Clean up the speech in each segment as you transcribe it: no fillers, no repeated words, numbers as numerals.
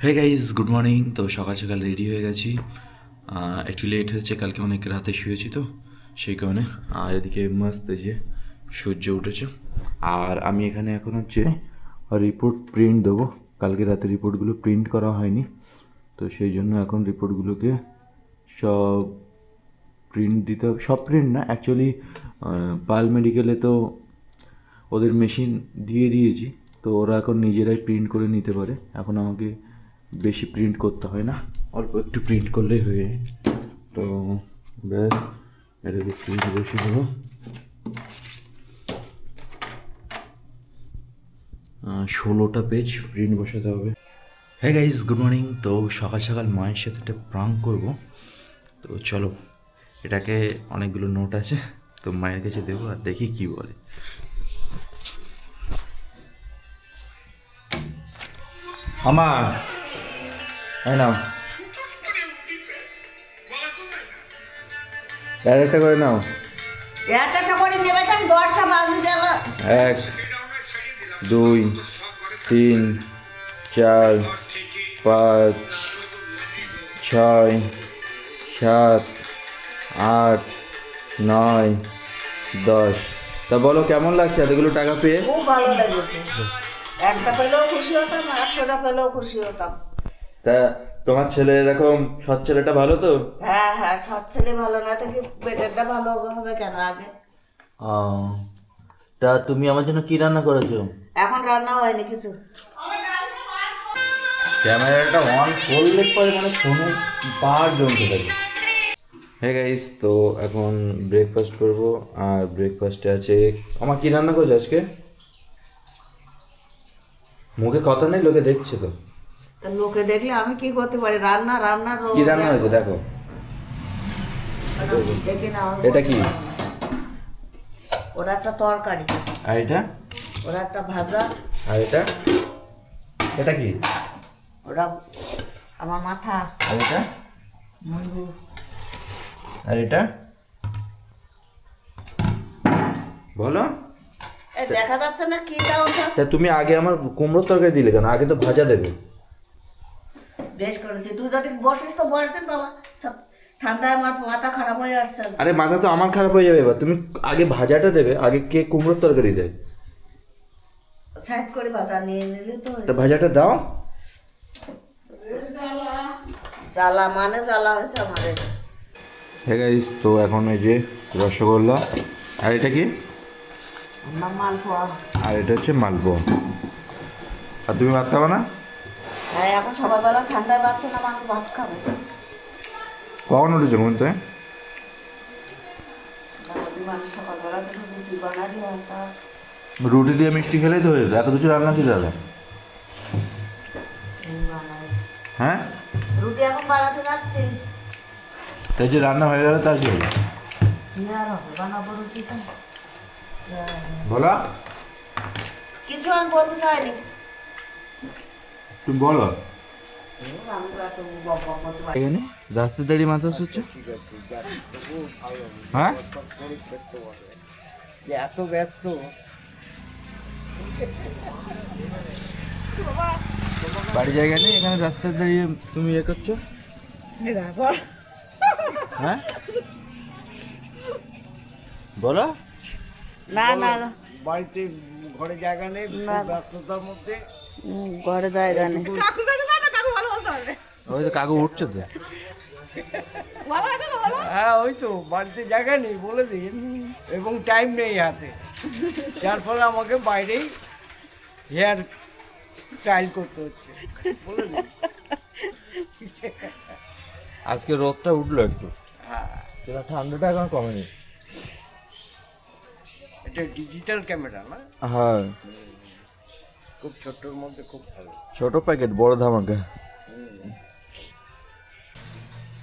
হে guys, good morning. তো সকাল সকাল রেডি হয়ে গেছি। একটু লেট হয়েছে, কালকে অনেক রাতে শুয়েছি তো সেই কারণে। আর এদিকে মস্ত যে সূর্য উঠেছে। আর আমি এখানে এখন হচ্ছে রিপোর্ট প্রিন্ট দেবো। কালকে রাতে রিপোর্টগুলো প্রিন্ট করা হয়নি, তো সেই জন্য এখন রিপোর্টগুলোকে সব প্রিন্ট দিতে হবে। সব প্রিন্ট না, অ্যাকচুয়ালি পাল মেডিকেলে তো ওদের মেশিন দিয়ে দিয়েছি, তো ওরা এখন নিজেরাই প্রিন্ট করে নিতে পারে। এখন আমাকে বেশি প্রিন্ট করতে হয় না, অল্প একটু প্রিন্ট করলেই হয়ে যায়। তো ব্যাস, এটাকে প্রিন্ট বসে দেবো। 16টা পেজ প্রিন্ট বসাতে হবে। হ্যাঁ গাইজ, গুড মর্নিং। তো সকাল সকাল মায়ের সাথে একটা প্রাঙ্ক করবো, তো চলো। এটাকে অনেকগুলো নোট আছে, তো মায়ের কাছে দেবো আর দেখি কি বলে। আমার নাও, একটা করে নাও। একটা করে নেবে কেন? 10টা বাজে গেল। 1 2 3 4 5 6 7 8 9 10। তা বলো কেমন লাগছে এতগুলো টাকা পেয়ে? খুব ভালো লেগেছে। একটা পেলেও খুশি হতাম, 100টা পেলেও খুশি হতাম। তা তোমার ছেলে এরকম সৎ ছেলেটা ভালো তো? হ্যাঁ হ্যাঁ, সব ছেলে ভালো না থেকে পেটেরটা ভালো হবে কেন আগে? তা তুমি আমার জন্য কি রান্না করেছো? এখন রান্না হয়নি কিছু। ক্যামেরাটা অন করলে পরে মানে ফোনে বার জমতে থাকে। হ্যাঁ গাইস, তো এখন ব্রেকফাস্ট করব। আর ব্রেকফাস্টে আছে, আমার কি রান্না করছো আজকে? মুখে কথা নেই, লোকে দেখছে তো। তা লোকে দেখলে আমি কি করতে পারি? রান্না রান্নার কি রান্না হয়েছে দেখো। দেখি না। এটা কি? ওরা একটা তরকারি, আর এটা? ওরা একটা ভাজা। আর এটা? এটা কি? ওরা আমার মাথা। আর এটা? মুন্ডু। আর এটা? বলো। দেখা যাচ্ছে না কি দাও সব? তা তুমি আগে আমার কুমড়োর তরকারি দিলে কেন? আগে তো ভাজা দেবে। বেশ করেছি, তুই যদি বসিস তো বস দেন বাবা। সব ঠান্ডায় আমার মাথা খারাপ হয়ে আসছে। আরে মাথা তো আমার খারাপ হয়ে যাবে এবার। তুমি আগে ভাজাটা দেবে, আগে কে কুমড়োর তরকারি দেয়? সাইড করে ভাজা নিয়ে নিলে তো তা ভাজাটা দাও। জ্বালা মানে জ্বালা হয়েছে আমাদের। হ্যাঁ গাইস, তো এখন এই যে রসগোল্লা। আর এটা কি? আমার মালপোয়া। আর এটা হচ্ছে মালপোয়া। আর তুমি ভাত খাবে না? হ্যাঁ, এখন সকালবেলা ঠান্ডায় পাচ্ছে না, মাংস ভাত খাবে। কখন উঠেছো ঘুম থেকে? মানে সকালবেলা তো রুটি বানালি হয় তা রুটি দিয়ে মিষ্টি খেলেই তো হয়ে যেত, এত কিছু রান্না কি দাদা? বানাই। হ্যাঁ, রুটি এখন বানাতে যাচ্ছি। তাই যে রান্না হয়ে গেল তার কি হলো? কি আর হবে, বানাবো রুটি তো। বলো। কিছু আমি বলতে চাইনি। তুমি বলো। আমি তো এত বক বক করতে পারি। এখানে রাস্তা দাঁড়িয়ে মাথা হচ্ছে। হ্যাঁ, এত ব্যস্ত। বাড়ি জায়গা নেই, এখানে রাস্তায় দাঁড়িয়ে তুমি ইয়ে করছো। হ্যাঁ, বলো। না না, বাড়িতে ঘরে জায়গা নেই, না। ব্যস্ততার মধ্যে ঘরে জায়গা নেই। ওই তো কাকু উঠছে তো। হ্যাঁ, ওই তো বাড়িতে জায়গা নেই বলে দিন, এবং টাইম নেই হাতে, যার ফলে আমাকে বাইরেই হেয়ার স্টাইল করতে হচ্ছে বলে দিন। আজকে রোদটা উঠলো একটু, হ্যাঁ, সেটা ঠান্ডাটা এখন কমেনি। এটা ডিজিটাল ক্যামেরা না? হ্যাঁ, খুব ছোট্টর মধ্যে খুব ভালো। ছোট প্যাকেট বড় ধামাকা।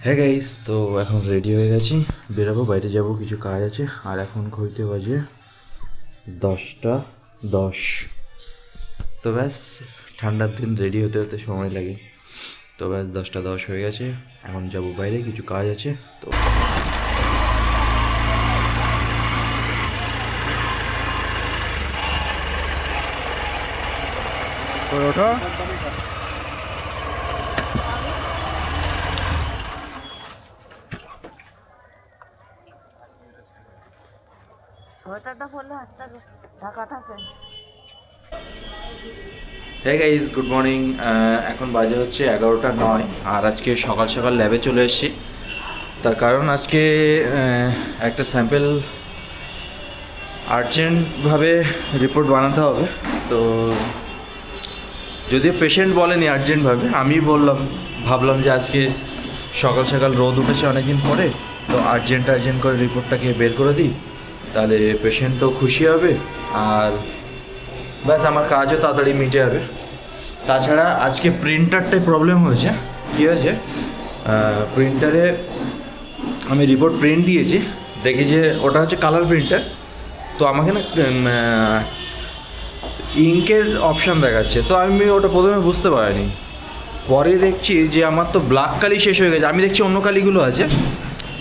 হ্যাঁ গাইস, তো এখন রেডি হয়ে গেছি, বেরোবো, বাইরে যাব, কিছু কাজ আছে। আর এখন ঘড়িতে বাজে 10টা 10। তো ব্যাস, ঠান্ডার দিন রেডি হতে হতে সময় লাগে। তো ব্যাস 10টা 10 হয়ে গেছে, এখন যাব বাইরে, কিছু কাজ আছে। তো ওঠো। ঢাকা থাকে। Hey guys, good morning. এখন বাজে হচ্ছে 11:09 আর আজকে সকাল সকাল ল্যাবে চলে এসেছি। তার কারণ আজকে একটা স্যাম্পেল আর্জেন্টভাবে রিপোর্ট বানাতে হবে। তো যদিও পেশেন্ট বলেনি আর্জেন্টভাবে, আমি ভাবলাম যে আজকে সকাল সকাল রোদ উঠেছে অনেকদিন পরে, তো আর্জেন্ট করে রিপোর্টটাকে বের করে দিই, তাহলে পেশেন্টও খুশি হবে আর ব্যাস আমার কাজও তাড়াতাড়ি মিটে যাবে। তাছাড়া আজকে প্রিন্টারটাই প্রবলেম হয়েছে। কী হয়েছে, প্রিন্টারে আমি রিপোর্ট প্রিন্ট দিয়েছি, দেখি যে ওটা হচ্ছে কালার প্রিন্টার। তো আমাকে না ইঙ্কের অপশান দেখাচ্ছে, তো আমি ওটা প্রথমে বুঝতে পারিনি। পরে দেখছি যে আমার তো ব্ল্যাক কালি শেষ হয়ে গেছে। আমি দেখছি অন্য কালিগুলো আছে,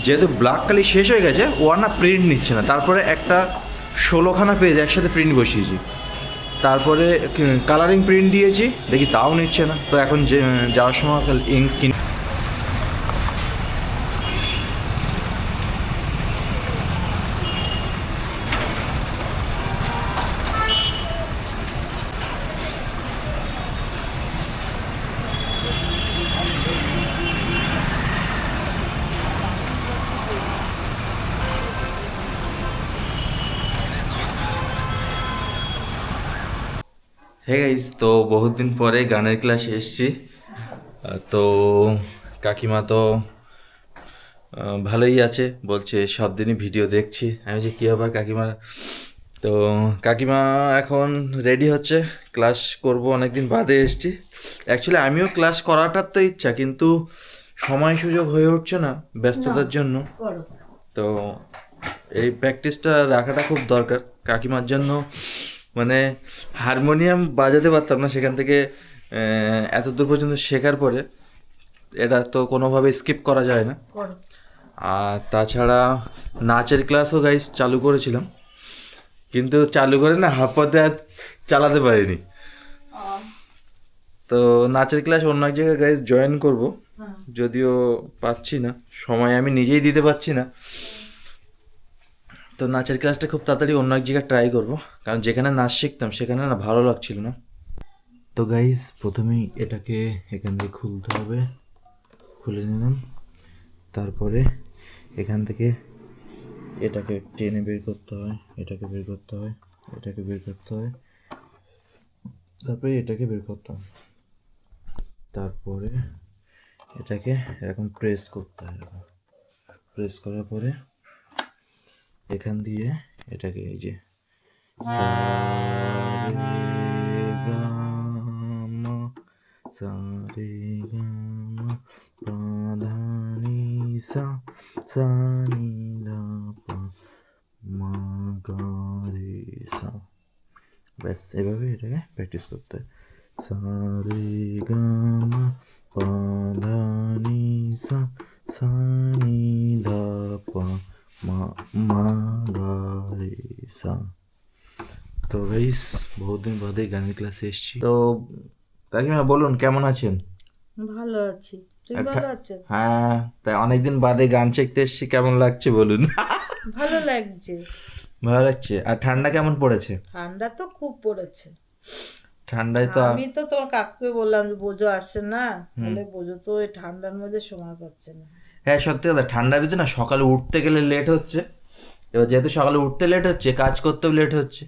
যেহেতু ব্ল্যাক কালি শেষ হয়ে গেছে ও আর না প্রিন্ট নিচ্ছে না। তারপরে একটা 16খানা পেজ একসাথে প্রিন্ট বসিয়েছি, তারপরে কালারিং প্রিন্ট দিয়েছি, দেখি তাও নিচ্ছে না। তো এখন যাওয়ার সময় ইঙ্ক কিনে হে গাইস, তো বহুত দিন পরে গানের ক্লাসে এসেছি। তো কাকিমা তো ভালোই আছে, বলছে সব দিনই ভিডিও দেখছি। আমি যে কী আবার কাকিমা, তো কাকিমা এখন রেডি হচ্ছে, ক্লাস করব। অনেকদিন বাদে এসেছি। অ্যাকচুয়ালি আমিও ক্লাস করাটার তো ইচ্ছা, কিন্তু সময় সুযোগ হয়ে উঠছে না ব্যস্ততার জন্য। তো এই প্র্যাকটিসটা রাখাটা খুব দরকার কাকিমার জন্য। মানে হারমোনিয়াম বাজাতে পারতাম না, সেখান থেকে এত দূর পর্যন্ত শেখার পরে এটা তো কোনোভাবে স্কিপ করা যায় না। আর তাছাড়া নাচের ক্লাসও গাইস চালু করেছিলাম, কিন্তু চালু করে না হাফ পথে আর চালাতে পারিনি। তো নাচের ক্লাস অন্য এক জায়গায় গাইস জয়েন করব, যদিও পাচ্ছি না, সময় আমি নিজেই দিতে পারছি না। তো নাচের ক্লাসটা খুব তাড়াতাড়ি অন্য এক জায়গায় ট্রাই করবো, কারণ যেখানে নাচ শিখতাম সেখানে না ভালো লাগছিল না। তো গাইজ, প্রথমেই এটাকে এখান থেকে খুলতে হবে, খুলে নিলাম। তারপরে এখান থেকে এটাকে টেনে বের করতে হয়, এটাকে বের করতে হয়, এটাকে বের করতে হয়, তারপরে এটাকে বের করতে হয়, তারপরে এটাকে এরকম প্রেস করতে হয়। প্রেস করার পরে এখান দিয়ে এটাকে এই যে ব্যাস এভাবে এটাকে প্র্যাকটিস করতে হয়। সারে গামা পাধানি সা সানি ধা পা মা গা রে সা। তো গাইস, বহুত দিন বাদে গানের ক্লাসে এসেছি। তো কাকিমা বলুন কেমন আছেন? ভালো আছি, তুমি ভালো আছো? হ্যাঁ, তাই অনেকদিন বাদে গান শিখতে এসেছি, কেমন লাগছে বলুন? ভালো লাগছে। ভালো লাগছে। আর ঠান্ডা কেমন পড়েছে? ঠান্ডা তো খুব পড়েছে। ঠান্ডায় তো আমি তো তোমার কাকুকে বললাম যে বোঝো আসছে না, বলে বোঝো তো এই ঠান্ডার মধ্যে সময় পাচ্ছে না। হ্যাঁ সত্যি কথা, ঠান্ডার ভিতরে না সকালে উঠতে গেলে লেট হচ্ছে। এবার যেহেতু সকালে উঠতে লেট হচ্ছে, কাজ করতেও লেট হচ্ছে।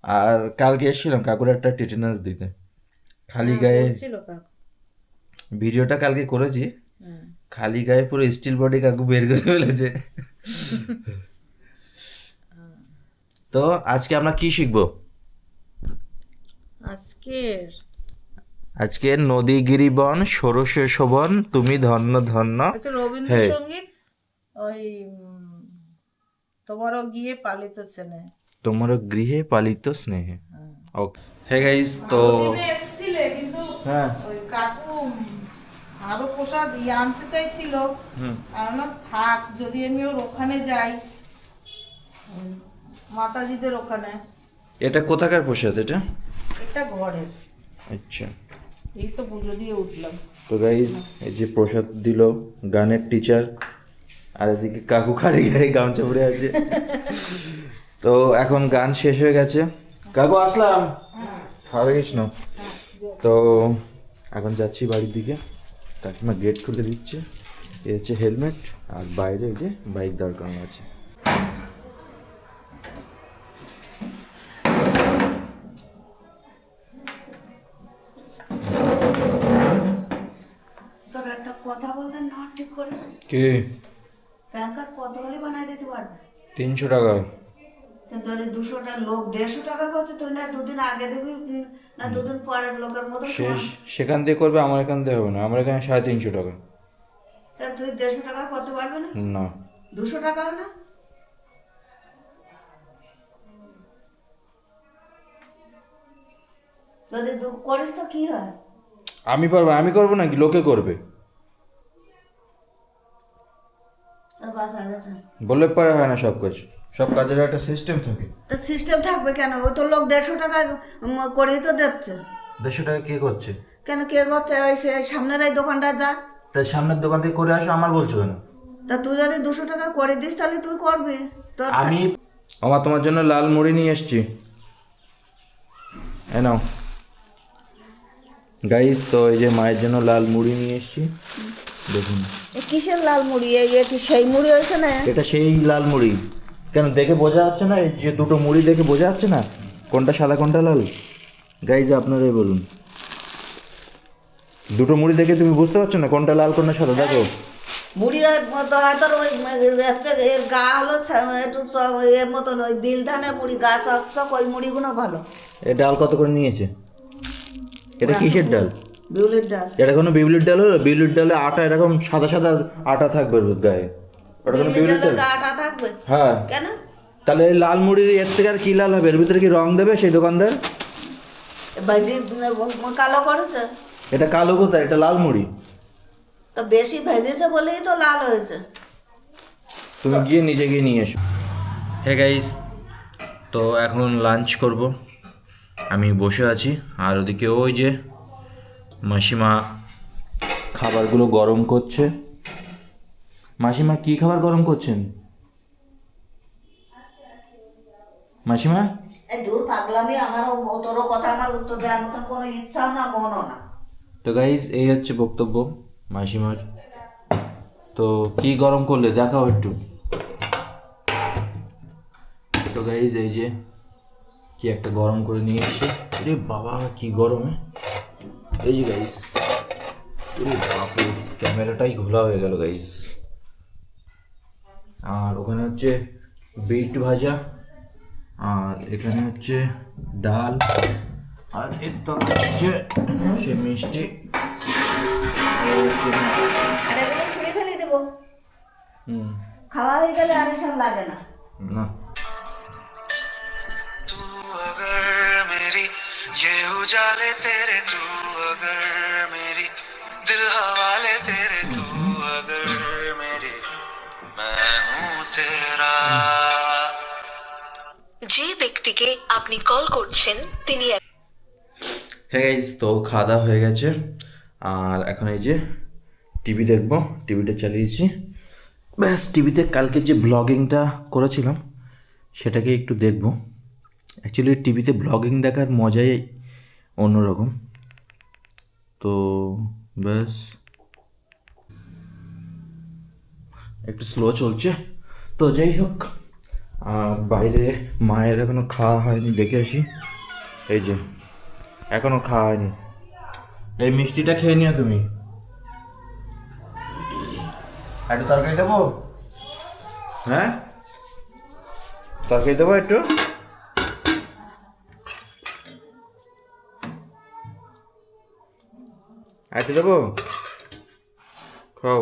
আর কালকে এসেছিলাম কাকুর একটা টিটেনাস দিতে, খালি গায়ে। ভিডিওটা কালকে করেছি, খালি গায়ে পুরো স্টিল বডি কাকু বের করে ফেলেছে। তো আজকে আমরা কি শিখবো? আজকে নদী গিরিবন ষোড়শ শোভন তুমি ধন্য ধন্য। রবীন্দ্রসঙ্গীত, ওই তোমারও গিয়ে পালিত স্নেহে, তোমারও গৃহে পালিত স্নেহে। ওকে। হে গাইস, তো এসেছিলে কিন্তু হ্যাঁ ওই কাকু আরো প্রসাদ আনতে চাইছিল। আমি বললাম থাক, যদি আমি ওর ওখানে যাই, মাতাজিদের ওখানে। এটা কোথাকার প্রসাদ? এটা এটা ঘরের। আচ্ছা, এই তো পুজো দিয়ে উঠলাম। তো গাইস, এই যে প্রসাদ দিল গানের টিচার, আর এদিকে কাকু খালি গায়ে গামছা পরে আছে। তো এখন গান শেষ হয়ে গেছে। কাকু আসলাম, খাওয়া গেছ না? তো এখন যাচ্ছি বাড়ির দিকে। কাকিমা গেট খুলে দিচ্ছে। এ হচ্ছে হেলমেট, আর বাইরে এই যে বাইক দাঁড় করানো আছে। তোর একটা কথা বলতে না ঠিক করে, কে? প্যান কার্ড কত হলে বানাই দিতে পারবে? 300 টাকা। তো যদি 200টা লোক 150 টাকা করছে, তুই না দুদিন আগে দিবি, না দুদিন পরের লোকের মতো শেষ সেখান দিয়ে করবে, আমার এখান দিয়ে হবে না। আমার এখানে 350 টাকা। তুই 150 টাকা করতে পারবে না? না, 200 টাকাও না? যদি করিস তো কি হয়? আমি পারবো? আমি করবো নাকি লোকে করবে? তোর বাসা গেছে বললে পারে হয় না সব কাজ, সব কাজের একটা সিস্টেম থাকে। তো সিস্টেম থাকবে কেন? ওই তো লোক 150 টাকা করেই তো দিচ্ছে। 150 টাকা কে করছে? কেন কে করছে? ওই সে সামনের এই দোকানটা যা, তাই সামনের দোকান থেকে করে আসো, আমার বলছো কেন? তা তুই যদি 200 টাকা করে দিস তাহলে তুই করবি। তোর আমি আমার তোমার জন্য লাল মুড়ি নিয়ে এসেছি, এ নাও গাইস। তো এই যে মায়ের জন্য লাল মুড়ি নিয়ে এসেছি, দেখুন। এ কিসের লাল মুড়ি? এই এ কি সেই মুড়ি হয়েছে না? এটা সেই লাল মুড়ি। কেন দেখে বোঝা যাচ্ছে না? এই যে দুটো মুড়ি দেখে বোঝা যাচ্ছে না কোনটা সাদা কোনটা লাল? গাইজ আপনারাই বলুন, দুটো মুড়ি দেখে তুমি বুঝতে পারছো না কোনটা লাল কোনটা সাদা? দেখো মুড়ি মতো হয়তো ওই হচ্ছে এর গা হলো একটু এর মতন, ওই বিল ধানের মুড়ি গা চক চক, ওই মুড়িগুলো ভালো। এ ডাল কত করে নিয়েছে? এটা কিসের ডাল? বিউলির ডাল। এটা কোনো বিউলির ডাল হলো? বিউলির ডালে আটা এরকম সাদা সাদা আটা থাকবে ওর গায়ে, ওটা কোনো বিউলির বিউলির ডালে ডাল? গা আটা থাকবে হ্যাঁ। কেন? তাহলে এই লাল মুড়ির এর থেকে আর কি লাল হবে? এর ভিতরে কি রং দেবে সেই দোকানদার? ভাজি কালো করেছে। এটা কালো কোথায়? এটা লাল মুড়ি। তো বেশি ভেজেছে বলেই তো লাল হয়েছে। তুমি গিয়ে নিজে গিয়ে নিয়ে এসো। হে গাইস, তো এখন লাঞ্চ করব। আমি বসে আছি, আর ওদিকে ওই যে মাসিমা খাবারগুলো গরম করছে। মাসিমা কি খাবার গরম করছেন মাসিমা? এই দূর পাগলামি, আমারও তোরও কথা আমার উত্তর দেওয়ার মতন কোনো ইচ্ছাও না, মনও না। তো গাইস এই হচ্ছে বক্তব্য মাসিমার। তো কি গরম করলে দেখাও একটু। তো গাইস এই যে কি একটা গরম করে নিয়ে এসছে। আরে বাবা কি গরমে! এই যে গাইস, বাপরে ক্যামেরাটাই ঘোলা হয়ে গেল গাইস। আর ওখানে হচ্ছে বিট ভাজা, আর এখানে হচ্ছে ডাল, আর এর তরকারি হচ্ছে সে মিষ্টি। আর এগুলো ছুঁড়ে ফেলে দেবো, হুম, খাওয়া হয়ে গেলে আর এসব লাগে না। না तू अगर मेरी ये उजाले तेरे, तू अगर मेरी दिल हवाले तेरे, तू अगर मेरी मैं हूँ तेरा। যে ব্যক্তিকে আপনি কল করছেন তিনি হ্যাঁ গাইজ, তো খাওয়া দাওয়া হয়ে গেছে, আর এখন এই যে টিভি দেখবো। টিভিটা চালিয়েছি, ব্যাস। টিভিতে কালকে যে ব্লগিংটা করেছিলাম সেটাকে একটু দেখবো। অ্যাকচুয়ালি টিভিতে ব্লগিং দেখার মজাই অন্যরকম। তো ব্যাস, একটু স্লো চলছে। তো যাই হোক, আর বাইরে মায়ের এখনো খাওয়া হয়নি, দেখে আসি। এই যে এখনো খাওয়া হয়নি। এই মিষ্টিটা খেয়ে নিও তুমি। একটু তরকারি দেবো? হ্যাঁ, তরকারি দেবো একটু? একটু দেবো, খাও।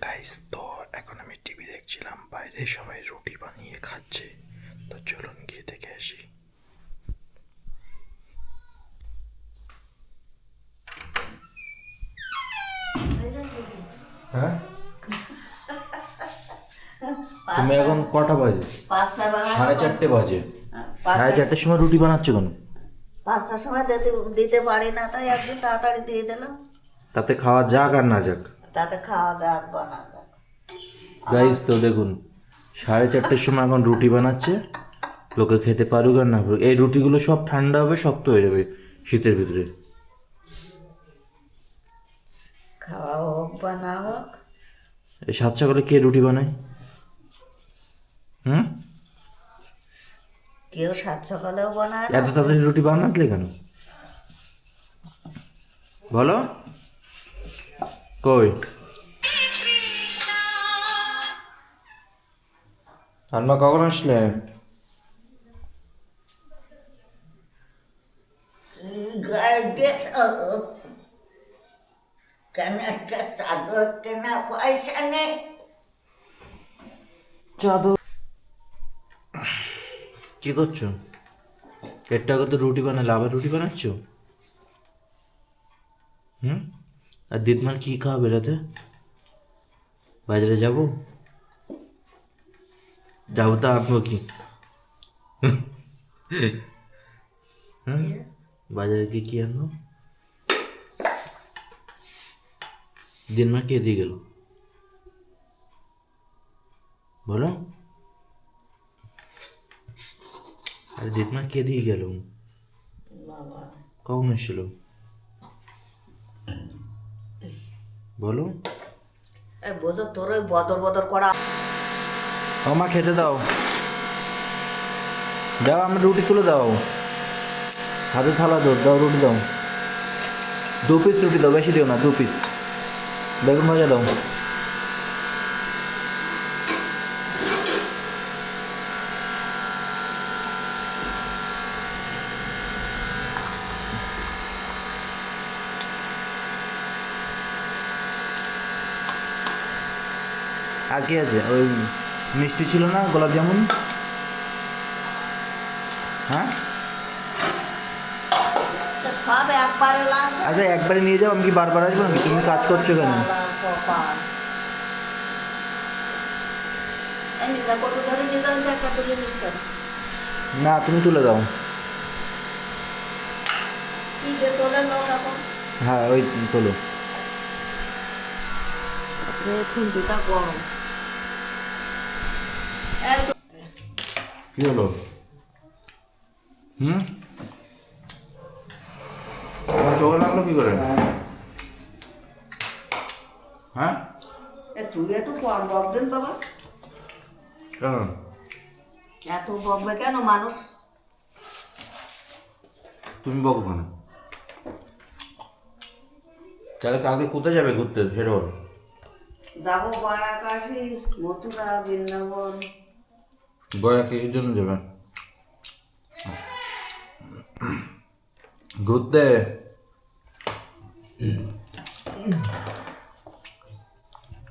গাইস, তো এখন আমি টিভি দেখছিলাম, বাইরে সবাই রুটি বানিয়ে খাচ্ছে। তো চলুন গিয়ে দেখে আসি। হ্যাঁ, তুমি এখন কটা বাজে? 5টা বাজে। 4:30 বাজে। 5টা 4:30টার সময় রুটি বানাচ্ছ কেন? 5টার সময় দিতে পারি না, তাই একদিন তাড়াতাড়ি দিয়ে দিলাম, তাতে খাওয়া যাক আর না যাক। তাতে খাওয়া যাক বা না যাক। গাইস, তো দেখুন 4:30-র সময় এখন রুটি বানাচ্ছে, লোকে খেতে পারুক আর না পারুক। এই রুটিগুলো সব ঠান্ডা হবে, শক্ত হয়ে যাবে শীতের ভিতরে। খাওয়া হোক বা না হোক। এই 7 সকালে কে রুটি বানায়? হুম, কেউ 7 সকালেও বানায় না। এত তাড়াতাড়ি রুটি বানাতলে কেন বলো? কই আন্মা কখন আসলে? কেন একটা চাদর কেনা পয়সা নেই? চাদর কি করছো? এর টাকা তো রুটি বানালে, আবার রুটি বানাচ্ছ? হুম, আর দিদমার কি খাওয়াবে রাতে? বাজারে যাবো তো আনবো কি? হুম, বাজারে কি কি আনবো? দিনমা কে দিয়ে গেল বলো? আরে দিদমা কে দিয়ে গেল? কখন এসেছিল বলো? বোঝো তোর ওই বদর বদর করা। মা খেতে দাও, দাও আমার রুটি তুলে দাও, হাতে থালা দাও, দাও রুটি দাও, 2 পিস রুটি দাও, বেশি দিও না, 2 পিস। বেগুন ভাজা দাও। আর কি আছে? ওই মিষ্টি ছিল না, গোলাপ জামুন? হ্যাঁ, তো সব একবারে লাগবে। আচ্ছা একবারে নিয়ে যাও, আমি কি বারবার আসবো নাকি? তুমি কাজ করছো কেন? নিজে কটু ধরে নিয়ে যাও, একটা তুলে নিস কেন? না তুমি তুলে দাও। কি যে তোলে লোক এখন। হ্যাঁ ওই তোলো। খুন্তিটা গরম। কি হলো? হুম, আমার চোখে লাগলো কি করে? হ্যাঁ, তুই একটু কম বকদেন বাবা। কেন? এত বকবে কেন মানুষ? তুমি বকো কেন? তাহলে কালকে কোথায় যাবে ঘুরতে সেটা বলো। যাবো গয়া, কাশী, মথুরা, বৃন্দাবন। গয়া কি জন্য যাবে? ঘুরতে?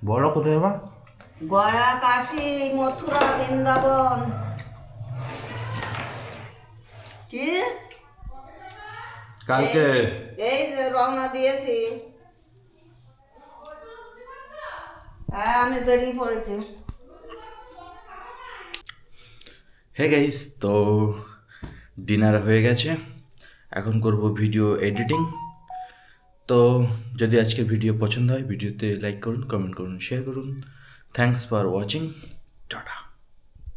বলো কোথায় যাবা? গয়া, কাশী, মথুরা, বৃন্দাবন। কি? কালকে এই যে রওনা দিয়েছি। হ্যাঁ আমি বেরিয়ে পড়েছি। হে গাইস, তো ডিনার হয়ে গেছে, এখন করব ভিডিও এডিটিং। তো যদি আজকের ভিডিও পছন্দ হয়, ভিডিওতে লাইক করুন, কমেন্ট করুন, শেয়ার করুন। Thanks for watching, tata.